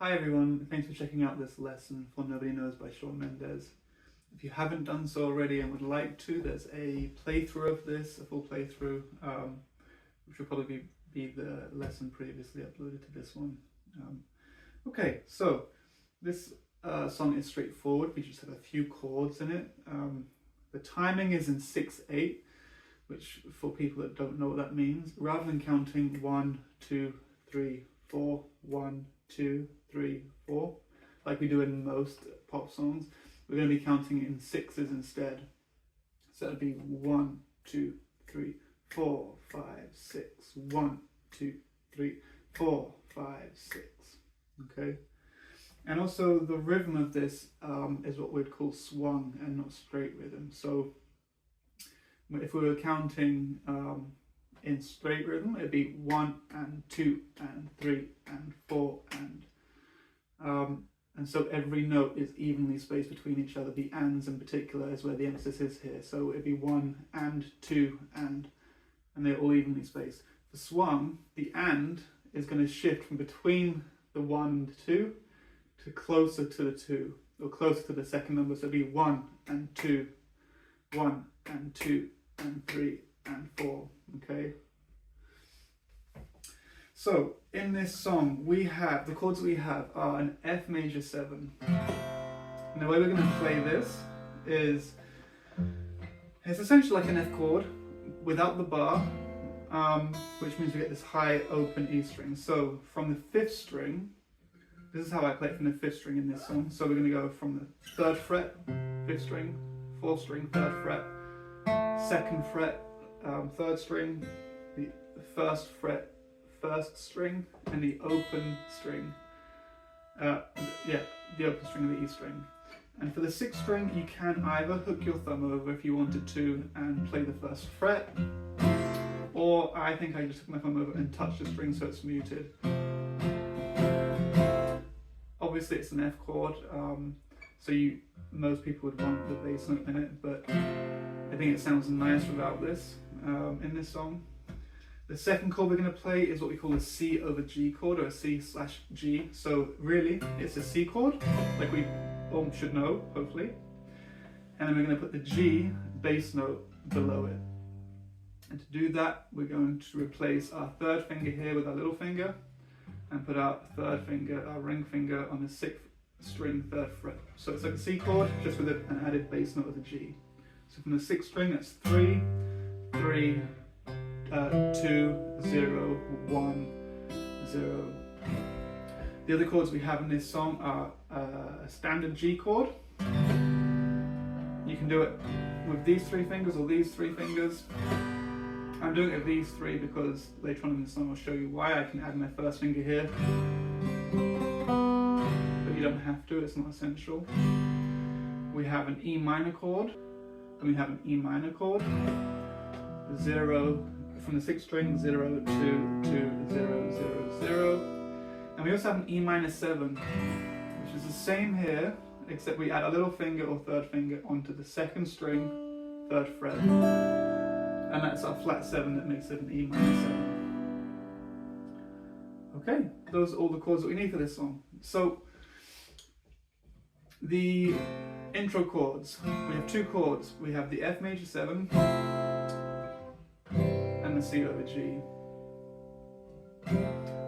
Hi everyone, thanks for checking out this lesson for Nobody Knows by Shawn Mendes. If you haven't done so already and would like to, there's a playthrough of this, a full playthrough, which will probably be the lesson previously uploaded to this one. Okay, so this song is straightforward. We just have a few chords in it. The timing is in 6/8, which for people that don't know what that means, rather than counting 1, 2, 3, 4, 1, 2, 3, 4, like we do in most pop songs, we're going to be counting it in sixes instead. So it'd be 1, 2, 3, 4, 5, 6, 1, 2, 3, 4, 5, 6. Okay. And also the rhythm of this is what we'd call swung and not straight rhythm. So if we were counting in straight rhythm, it'd be 1 and 2 and 3 and 4 and so every note is evenly spaced between each other. The ands in particular is where the emphasis is here. So it'd be 1 and 2 and they're all evenly spaced. For swung, the and is going to shift from between the 1 and the 2 to closer to the 2, or closer to the second number. So it'd be 1 and 2, 1 and 2 and 3 and 4. Okay. So in this song, we have the chords we have are an F major 7. And the way we're going to play this is it's essentially like an F chord without the bar, which means we get this high open E string. So from the 5th string, this is how I play it from the 5th string in this song. So we're going to go from the 3rd fret, 5th string, 4th string, 3rd fret, 2nd fret, 3rd string, the 1st fret, 1st string, and the open string, the open string of the E string. And for the 6th string, you can either hook your thumb over if you wanted to and play the 1st fret, or I think I just hook my thumb over and touch the string so it's muted. Obviously it's an F chord, so most people would want the bass note in it, but I think it sounds nice without this in this song. The second chord we're going to play is what we call a C over G chord, or a C/G. So really, it's a C chord, like we all should know, hopefully. And then we're going to put the G bass note below it. And to do that, we're going to replace our 3rd finger here with our little finger, and put our 3rd finger, our ring finger, on the 6th string, 3rd fret. So it's like a C chord, just with an added bass note of the G. So from the 6th string, that's 3, 3, 2, 0, 1, 0. The other chords we have in this song are a standard G chord. You can do it with these 3 fingers or these 3 fingers. I'm doing it with these 3 because later on in the song I'll show you why I can add my 1st finger here. But you don't have to, it's not essential. We have an E minor chord, and we have an E minor chord. 0, from the 6th string, 0, 2, 2, 0, 0, 0. And we also have an E minor 7, which is the same here, except we add a little finger or 3rd finger onto the 2nd string, 3rd fret. And that's our flat 7 that makes it an E minor 7. Okay, those are all the chords that we need for this song. So, the intro chords, we have 2 chords. We have the F major 7, and the C over G.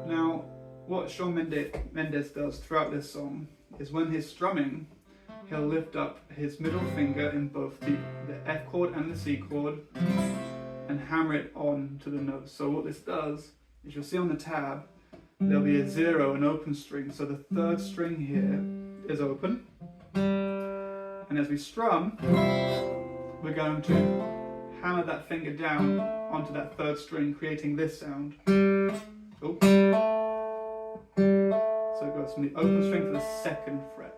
Now, what Shawn Mendes does throughout this song is when he's strumming, he'll lift up his middle finger in both the F chord and the C chord and hammer it on to the notes. So what this does is, you'll see on the tab, there'll be a 0, an open string. So the 3rd string here is open. And as we strum, we're going to hammer that finger down onto that 3rd string, creating this sound. Oh. So it goes from the open string to the 2nd fret.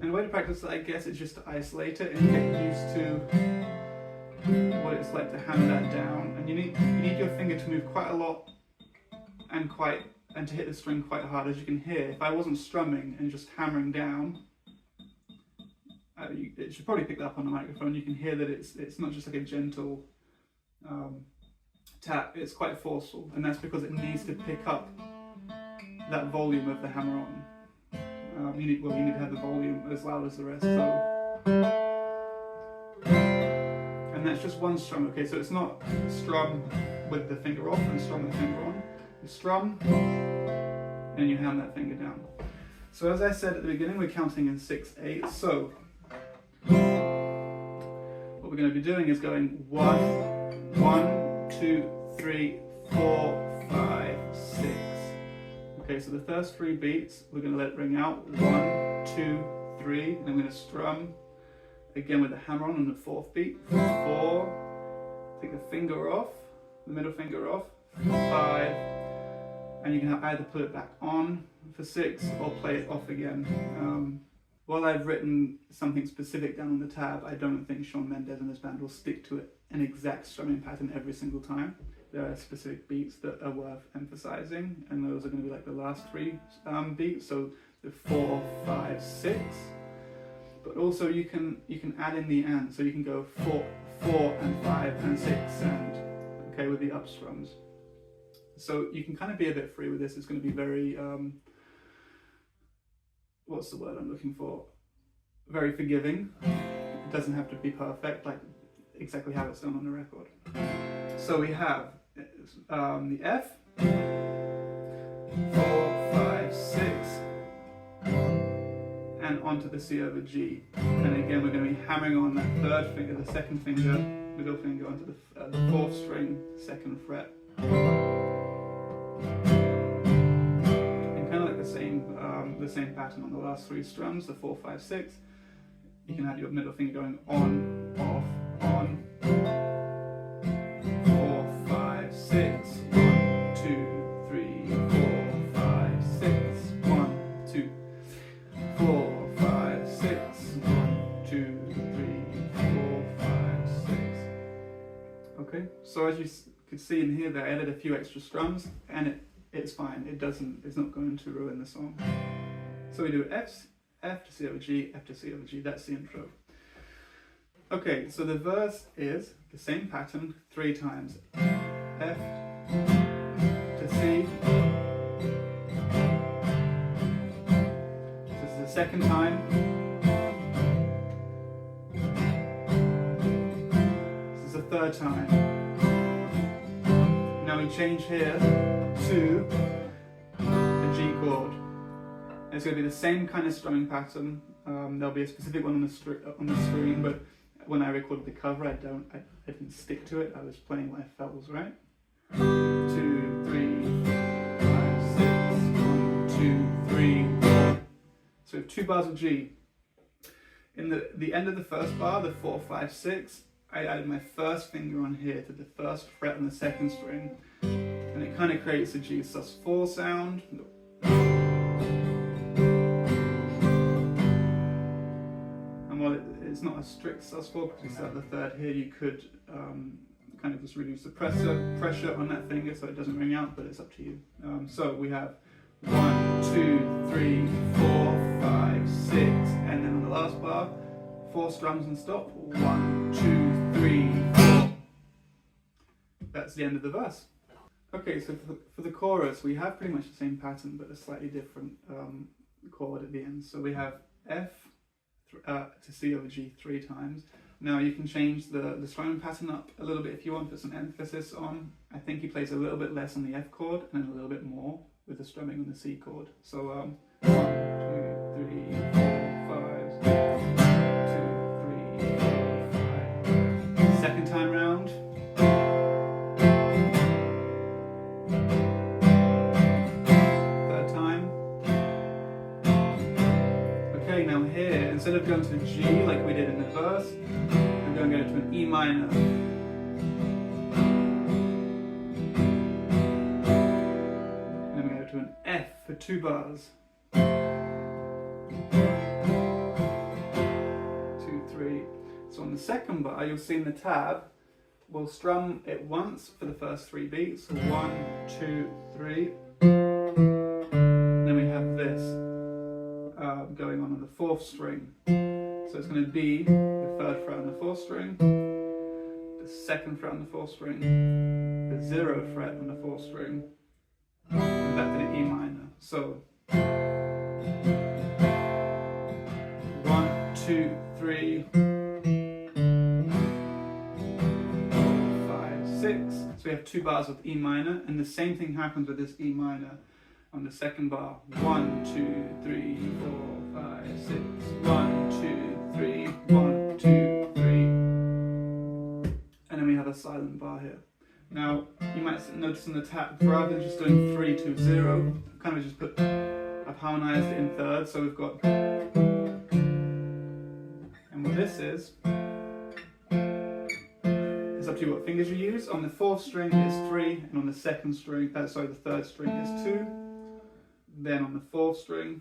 And the way to practice that, I guess, is just to isolate it and get used to what it's like to hammer that down. And you need your finger to move quite a lot and to hit the string quite hard. As you can hear, if I wasn't strumming and just hammering down, it should probably pick that up on the microphone. You can hear that it's not just like a gentle tap, it's quite forceful, and that's because it needs to pick up that volume of the hammer on. You need to have the volume as loud as the rest. So, and that's just one strum. Okay, so it's not strum with the finger off and strum with the finger on. You strum, and you ham that finger down. So as I said at the beginning, we're counting in 6/8. So what we're going to be doing is going 1, 1, 2, 3, 4, 5, 6. Okay, so the first 3 beats, we're going to let it ring out. 1, 2, 3, and I'm going to strum again with the hammer on the 4th beat. 4, take the finger off, the middle finger off. 5, and you can either put it back on for 6 or play it off again. While I've written something specific down on the tab, I don't think Shawn Mendes and his band will stick to an exact strumming pattern every single time. There are specific beats that are worth emphasizing, and those are going to be like the last 3 beats, so the 4, 5, 6. But also you can add in the and, so you can go 4, 4 and 5 and 6 and, okay, with the up strums. So you can kind of be a bit free with this. It's going to be very, what's the word I'm looking for? Very forgiving. It doesn't have to be perfect, like exactly how it's done on the record. So we have the F, 4, 5, 6, and onto the C over G. And again, we're going to be hammering on that 3rd finger, the 2nd finger, middle finger onto the 4th string, 2nd fret. And kind of like the same pattern on the last 3 strums, the 4, 5, 6. You can have your middle finger going on, off, on. 4, 5, 6. 1, 2, 3, 4, 5, 6. 1, 2, 4, 5, 6. 1, 2, 3, 4, 5, 6. Okay, so as you could see in here, I added a few extra strums, and it's fine. It's not going to ruin the song. So we do F to C over G, F to C over G. That's the intro. Okay, so the verse is the same pattern 3 times. F to C. This is the 2nd time. This is the 3rd time. Now we change here to the G chord. It's going to be the same kind of strumming pattern. There'll be a specific one on the screen, but when I recorded the cover, I didn't stick to it. I was playing what I felt was right. 2, 3, 5, 6. 1, 2, 3, 4. So we have 2 bars of G. In the end of the first bar, the 4, 5, 6, I added my 1st finger on here to the 1st fret on the 2nd string, and it kind of creates a G sus4 sound. And while it's not a strict sus4 because we still have the 3rd here, you could kind of just reduce the pressure on that finger so it doesn't ring out, but it's up to you. So we have 1, 2, 3, 4, 5, 6, and then on the last bar, 4 strums and stop. 1, 2, 3, 4. That's the end of the verse. Okay, so for the chorus, we have pretty much the same pattern, but a slightly different chord at the end. So we have F to C over G 3 times. Now you can change the strumming pattern up a little bit if you want to put some emphasis on. I think he plays a little bit less on the F chord and a little bit more with the strumming on the C chord. So 1, 2, 3, 4, 5, 2, 3, 4, 5. 2nd time round. 3rd time. Okay, now here, instead of going to the G like we did in the verse, we're going to go to an E minor. And then we go to an F for 2 bars. 2, 3. So on the 2nd bar, you'll see in the tab, we'll strum it once for the first 3 beats. So 1, 2, 3. Then we have this going on the 4th string. So it's going to be the 3rd fret on the 4th string, the 2nd fret on the 4th string, the 0th fret on the 4th string, and back to the E minor. So 1, 2, 3, 5, 6. So we have 2 bars of E minor, and the same thing happens with this E minor on the 2nd bar. 1, 2, 3, 4, 5, 6. 1, 2, 3, 1, 2, 3. And then we have a silent bar here. Now, you might notice on the tab, rather than just doing 3, 2, 0, kind of just I've harmonized it in thirds, so we've got, and what this is, it's up to you what fingers you use. On the 4th string is 3, and on the 2nd string, the 3rd string is 2. Then on the 4th string,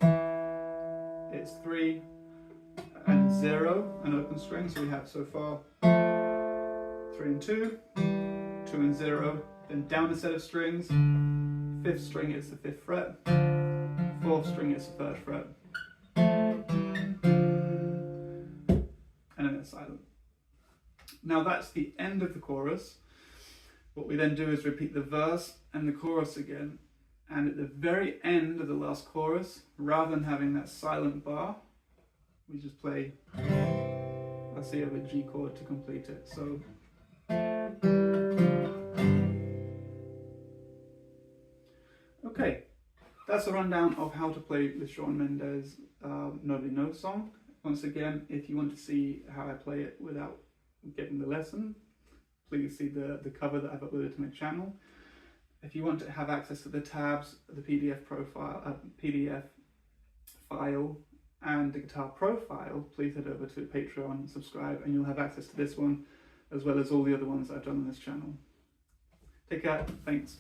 it's 3 and 0, an open string, so we have so far 3 and 2, 2 and 0, then down a set of strings, 5th string is the 5th fret, 4th string is the 3rd fret, and then it's silent. Now that's the end of the chorus. What we then do is repeat the verse and the chorus again, and at the very end of the last chorus, rather than having that silent bar, we just play a C of a G chord to complete it. So okay, that's a rundown of how to play the Shawn Mendes Nobody Knows song. Once again, if you want to see how I play it without getting the lesson, please see the cover that I've uploaded to my channel. If you want to have access to the tabs, the PDF file, and the guitar profile, please head over to Patreon and subscribe, and you'll have access to this one as well as all the other ones I've done on this channel. Take care, thanks.